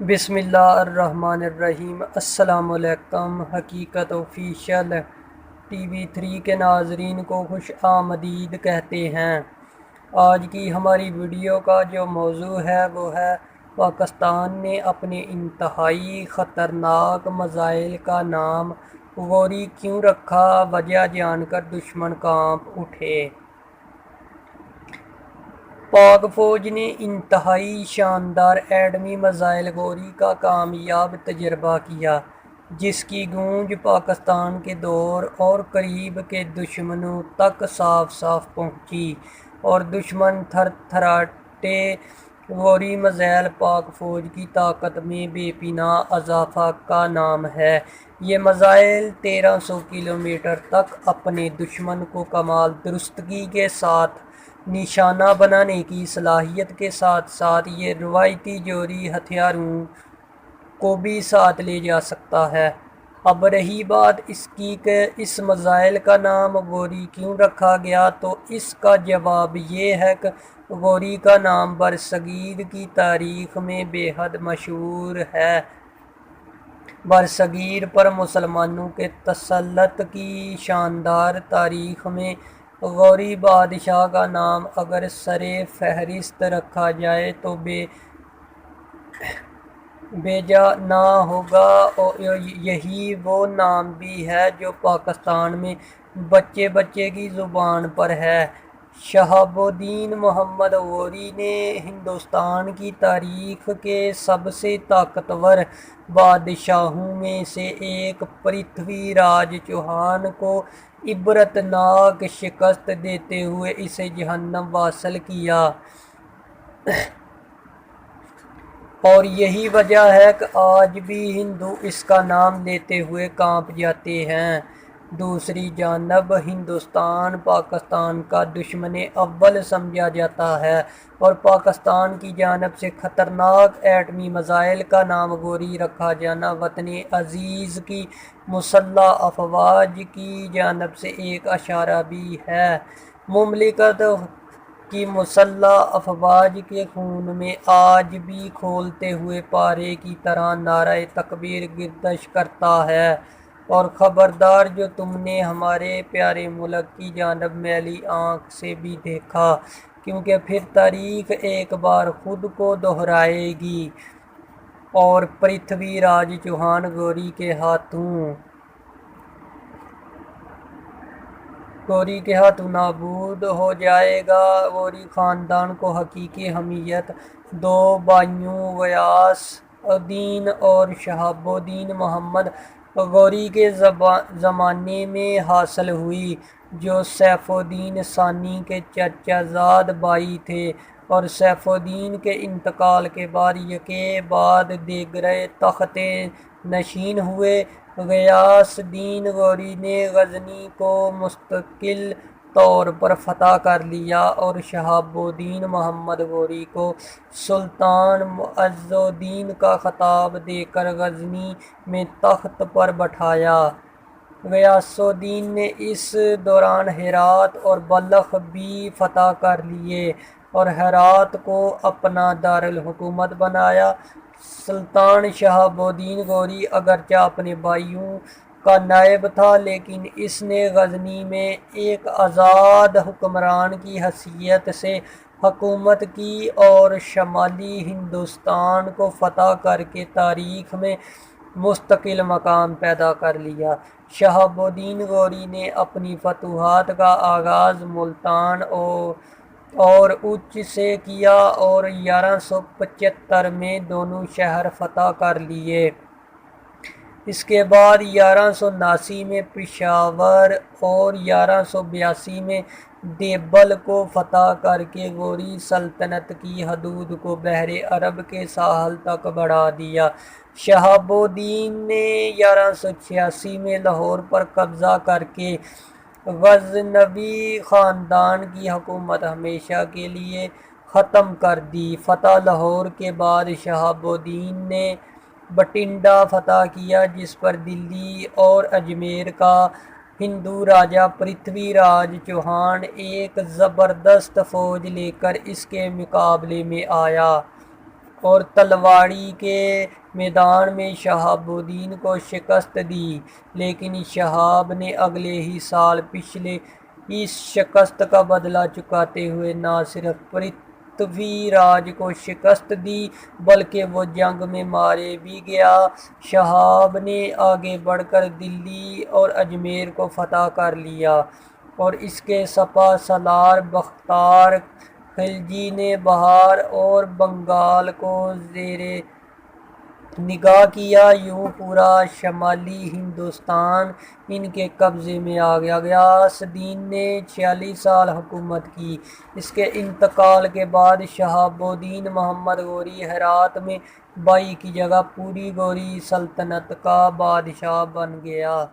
بسم اللہ الرحمن الرحیم۔ السلام علیکم۔ حقیقت آفیشیل ٹی وی 3 کے ناظرین کو خوش آمدید کہتے ہیں۔ آج کی ہماری ویڈیو کا جو موضوع ہے وہ ہے پاکستان نے اپنے انتہائی خطرناک میزائل کا نام غوری کیوں رکھا، وجہ جان کر دشمن کانپ اٹھے۔ پاک فوج نے انتہائی شاندار ایٹمی میزائل غوری کا کامیاب تجربہ کیا، جس کی گونج پاکستان کے دور اور قریب کے دشمنوں تک صاف صاف پہنچی اور دشمن تھر تھراتے۔ غوری میزائل پاک فوج کی طاقت میں بے پناہ اضافہ کا نام ہے۔ یہ میزائل 1300 کلومیٹر تک اپنے دشمن کو کمال درستگی کے ساتھ نشانہ بنانے کی صلاحیت کے ساتھ ساتھ یہ روایتی جوہری ہتھیاروں کو بھی ساتھ لے جا سکتا ہے۔ اب رہی بات اس کی کہ اس میزائل کا نام غوری کیوں رکھا گیا، تو اس کا جواب یہ ہے کہ غوری کا نام برصغیر کی تاریخ میں بے حد مشہور ہے۔ برصغیر پر مسلمانوں کے تسلط کی شاندار تاریخ میں غوری بادشاہ کا نام اگر سر فہرست رکھا جائے تو بے جا نہ ہوگا، اور یہی وہ نام بھی ہے جو پاکستان میں بچے بچے کی زبان پر ہے۔ شہاب الدین محمد غوری نے ہندوستان کی تاریخ کے سب سے طاقتور بادشاہوں میں سے ایک پرتھوی راج چوہان کو عبرتناک شکست دیتے ہوئے اسے جہنم واصل کیا، اور یہی وجہ ہے کہ آج بھی ہندو اس کا نام لیتے ہوئے کانپ جاتے ہیں۔ دوسری جانب ہندوستان پاکستان کا دشمن اول سمجھا جاتا ہے، اور پاکستان کی جانب سے خطرناک ایٹمی میزائل کا نام غوری رکھا جانا وطن عزیز کی مسلح افواج کی جانب سے ایک اشارہ بھی ہے۔ مملکت کی مسلح افواج کے خون میں آج بھی کھولتے ہوئے پارے کی طرح نعرہ تکبیر گردش کرتا ہے، اور خبردار جو تم نے ہمارے پیارے ملک کی جانب میلی آنکھ سے بھی دیکھا، کیونکہ پھر تاریخ ایک بار خود کو دہرائے گی اور پرتھوی راج چوہان غوری کے ہاتھوں نابود ہو جائے گا۔ غوری خاندان کو حقیقی حمیت دو بھائیوں غیاث الدین اور شہاب الدین محمد غوری کے زمانے میں حاصل ہوئی، جو سیف الدین ثانی کے چچا زاد بھائی تھے، اور سیف الدین کے انتقال کے بعد یکے بعد دیگرے تخت نشین ہوئے۔ غیاث الدین غوری نے غزنی کو مستقل طور پر فتح کر لیا اور شہاب الدین محمد غوری کو سلطان معز الدین کا خطاب دے کر غزنی میں تخت پر بٹھایا۔ غیاث الدین نے اس دوران ہرات اور بلخ بھی فتح کر لیے اور ہرات کو اپنا دارالحکومت بنایا۔ سلطان شہاب الدین غوری اگرچہ اپنے بھائیوں کا نائب تھا، لیکن اس نے غزنی میں ایک آزاد حکمران کی حیثیت سے حکومت کی اور شمالی ہندوستان کو فتح کر کے تاریخ میں مستقل مقام پیدا کر لیا۔ شہاب الدین غوری نے اپنی فتوحات کا آغاز ملتان اور اچ سے کیا اور 1175 میں دونوں شہر فتح کر لیے۔ اس کے بعد 1179 میں پشاور اور 1182 میں دیوبند کو فتح کر کے غوری سلطنت کی حدود کو بحر عرب کے ساحل تک بڑھا دیا۔ شہاب الدین نے 1186 میں لاہور پر قبضہ کر کے غزنوی خاندان کی حکومت ہمیشہ کے لیے ختم کر دی۔ فتح لاہور کے بعد شہاب الدین نے بٹھنڈا فتح کیا، جس پر دلی اور اجمیر کا ہندو راجا پرتھوی راج چوہان ایک زبردست فوج لے کر اس کے مقابلے میں آیا۔ اور تلواری کے میدان میں شہاب الدین کو شکست دی، لیکن شہاب نے اگلے ہی سال پچھلے اس شکست کا بدلہ چکاتے ہوئے نہ صرف پرتھوی راج کو شکست دی بلکہ وہ جنگ میں مارے بھی گیا۔ شہاب نے آگے بڑھ کر دلی اور اجمیر کو فتح کر لیا اور اس کے سپہ سالار بختیار خلجی نے بہار اور بنگال کو زیر نگاہ کیا۔ یوں پورا شمالی ہندوستان ان کے قبضے میں آ گیا۔ غیاث الدین نے 46 سال حکومت کی۔ اس کے انتقال کے بعد شہاب الدین محمد غوری ہرات میں بائی کی جگہ پوری غوری سلطنت کا بادشاہ بن گیا۔